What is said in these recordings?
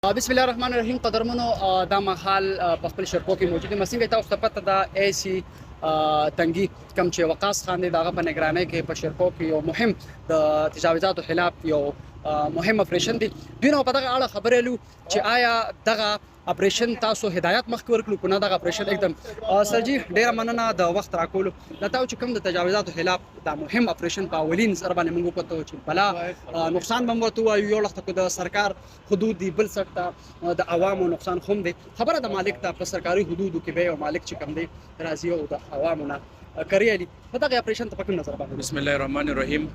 بسم الله الرحمن الرحیم. قدرمنو دا مهال په خپل شرکو کې موجود یم. څنګه تاسو ته پته ده ای سی تنګي کم چې وقاص خان دی دغه په نگرانۍ کې په شرکو کې یو مهم د تجاوزاتو خلاف یو مهم اپریشن دی. دوی نو په دغه اړه خبرې لرو چې آیا دغه اپریشن تاسو هدایت مخکې ورکړو کنه دغه اپریشن एकदम سر جی ډیره مننه د وخت راکولو. دا تاسو چې کوم د تجاوزاتو خلاف دا مهم اپریشن په اولین سره باندې موږ پته چې بلا نقصان به ورته وایو یو وخت د سرکار حدود دی بل سکتا د عوامو نقصان هم دی. خبره د مالک ته په سرکاري حدودو کې به یو مالک چې کم دی راځي او د عوامو نه کریالي په دغه اپریشن ته په کوم نظر باندې. بسم الله الرحمن الرحیم.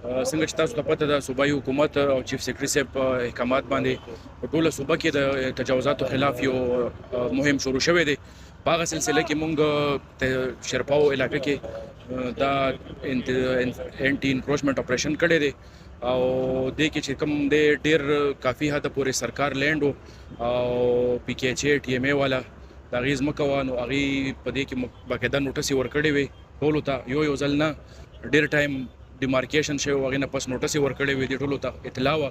څنګه چې تاسو ته پته ده صوبایي حکومت او چیف سیکرټري صاحب احکامات باندې په ټوله صوبه کې د تجاوزاتو خلاف یو مهم شروع شوی دی. په هغه سلسله کې مونږ د شرپاو علاقې کې دا انټي انکروچمنټ اپریشن کړی دی او دې کې چې کوم دی ډېر کافي حد پورې سرکار لینډ او پی کې ایچ ټي ایم ای والا د هغې ځمکه وه نو هغې په دې کې باقاعده نوټسې ورکړې وې ټولو ته یو ځل نه ډېر ټایم ډیمارکیشن شوی هغې نه پس نوټس یې ورکړی وې دې ټولو ته اطلاع وه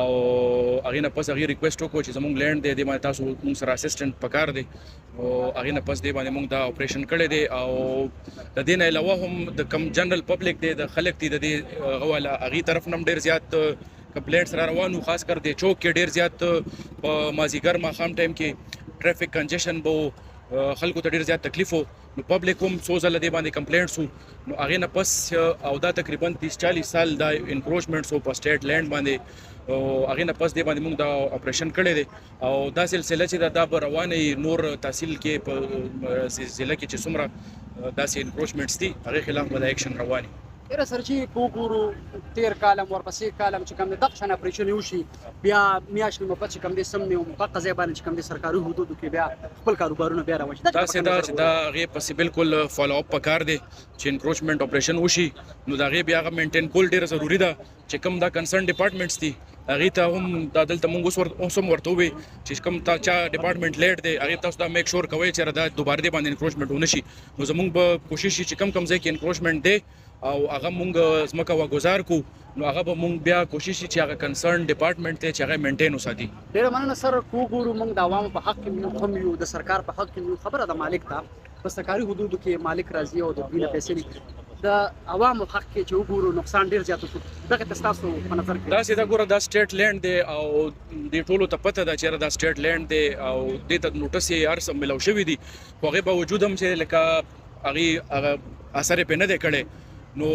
او هغې نه پس هغې ریکویسټ وکړو چې زموږ لینډ دی دې باندې تاسو موږ سره اسسټنټ پکار دی او هغې نه پس دې باندې موږ دا اپریشن کړی دی او د دې نه علاوه هم د کم جنرل پبلک دی د خلک دي د دې هغه والا هغې طرف نه هم ډېر زیات کمپلینټس را روان وو. خاص کر د چوک کې ډېر زیات په مازدیګر ماښام ټایم کې ټرافیک کنجیشن به خلکو ته ډېر زیات تکلیف وو نو پبلک هم څو ځله دې باندې کمپلینټس وو نو هغې نه پس او دا تقریبا 30-40 سال دا انکروچمنټس وو په سټیټ لینډ باندې او هغې نه پس دې باندې موږ دا اپریشن کړی دی او دا سلسله چې دا به روانه نور تحصیل کې په ضلع کې چې څومره داسې انکروچمنټس دي هغې خلاف به دا ایکشن رواني. ډیره سر چې وګورو تیر کالم ورپسې کالم چې کوم د دغه شان اپریشن وشي بیا میاشتې مو پات چې کوم د سم نه په قضیه باندې چې کوم د سرکاري حدودو کې بیا خپل کاروبارونه بیا راوځي دا هغې پسې بالکل فالو اپ پکار دی چې انکروچمنټ اپریشن وشي نو د هغې بیا هغه مینټین کول ډېره ضروري ده چې کوم دا کنسرن ډپارټمنټس دي هغې ته هم دا دلته موږ اوس هم ورته ووایو چې کوم چا ډپارټمنټ لیټ دی هغې تاسو دا میک شور کوئ چې دا دوباره دې باندې انکروچمنټ ونه شي نو زموږ به کوشش شي چې کم ځای کې انکروچمنټ دی او هغه مونږ ځمکه واګزار کو نو هغه به مونږ بیا کوشش چې هغه کنسرن ډپارټمنټ دی چې هغه مینټین وساتي. ډېره مننه سر. وګورو مونږ د عوامو په حق کې هم یو د سرکار په حق کې خبره د مالک ته په سرکاري حدودو کې مالک راځي او د دوی نه پیسې لري د عوامو حق کې چې وګورو نقصان ډېر زیات وکړو دغه تاسو په نظر کې داسې دا ګوره دا سټیټ لینډ دی او دې ټولو ته پته ده چې دا سټیټ لینډ دی او دې ته نوټس یې هر څه ملو شوي دي خو هغې باوجود هم چې لکه هغې اثر یې پرې نه دی کړی نو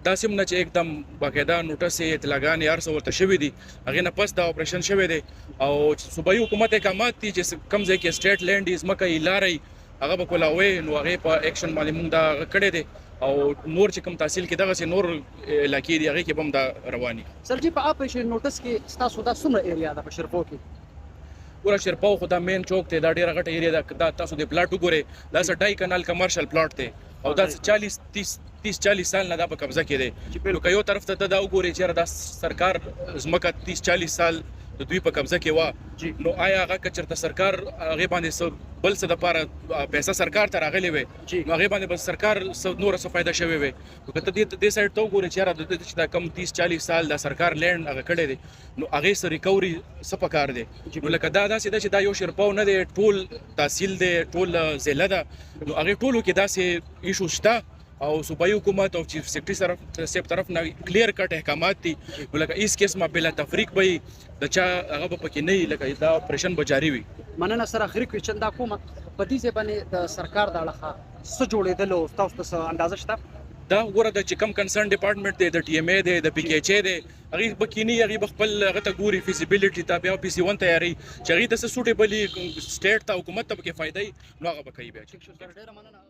داسې هم نه چې एकदम باقاعده نوټس یې اطلاعګانې هر څه ورته شوي دي هغې نه پس دا اپریشن شوی دی او صوبایي حکومت احکامات دي چې کوم ځای کې سټیټ لینډ یې ځمکه یې لارئ هغه به کولاوئ نو هغې په ایکشن باندې موږ دا کړی دی او نور چې کوم تحصیل کې دغسې نور علاقې دي هغې کې به هم دا رواني. سر جي په اپریشن نوټس کې ستاسو دا څومره ایریا ده په شرپو کې؟ ګوره شرپاو خو دا مین چوک دی دا ډېره غټه ایریا ده دا تاسو د پلاټ وګورئ دا 2.5 کنال کمرشل پلاټ دی او دا 30-40 سال نه دا په قبضه کې دی نو که یو طرف ته دا وګورئ چېرې دا سرکار ځمکه 30-40 سال د دوی په قبضه کې وه نو آیا هغه که چېرته سرکار هغې باندې څه بل څه دپاره پیسه سرکار ته راغلې وې نو هغې باندې به سرکار نوره څه فایده شوې وې نو که ته دې سایډ ته وګورې چېرې چې دا کم 30-40 سال دا سرکار لینډ هغه کړی دی نو هغې څه ریکوري څه پکار دی نو لکه دا داسې ده چې دا یو شرپاو نه دی ټول تحصیل دی ټول ضلع ده نو هغې ټولو کې داسې ایشو شته او صوبایي حکومت او چیف سیکرټري صاحب طرف نه کلیر کټ احکامات دي نو لکه هیڅ قسمه بلا تفریق به د چا هغه به پکې نه وي لکه دا اپریشن به جاري وي. مننه سر. اخري کوېشن دا کومه په دې ځای باندې د سرکار د اړخه څه جوړېدل او تاسو ته څه اندازه شته؟ دا وګوره د چې کوم کنسرن ډپارټمنټ دی د ټي ایم ای دی د پی کې ایچ ای دی هغې به کینی هغې به خپل هغه ته ګوري فیزیبیلیټي ته بیا پی سی 1 تیاري چې هغې ته څه سوټیبلي سټیټ ته حکومت ته پکې فایده وي نو هغه به کوي بیا. ډېره مننه.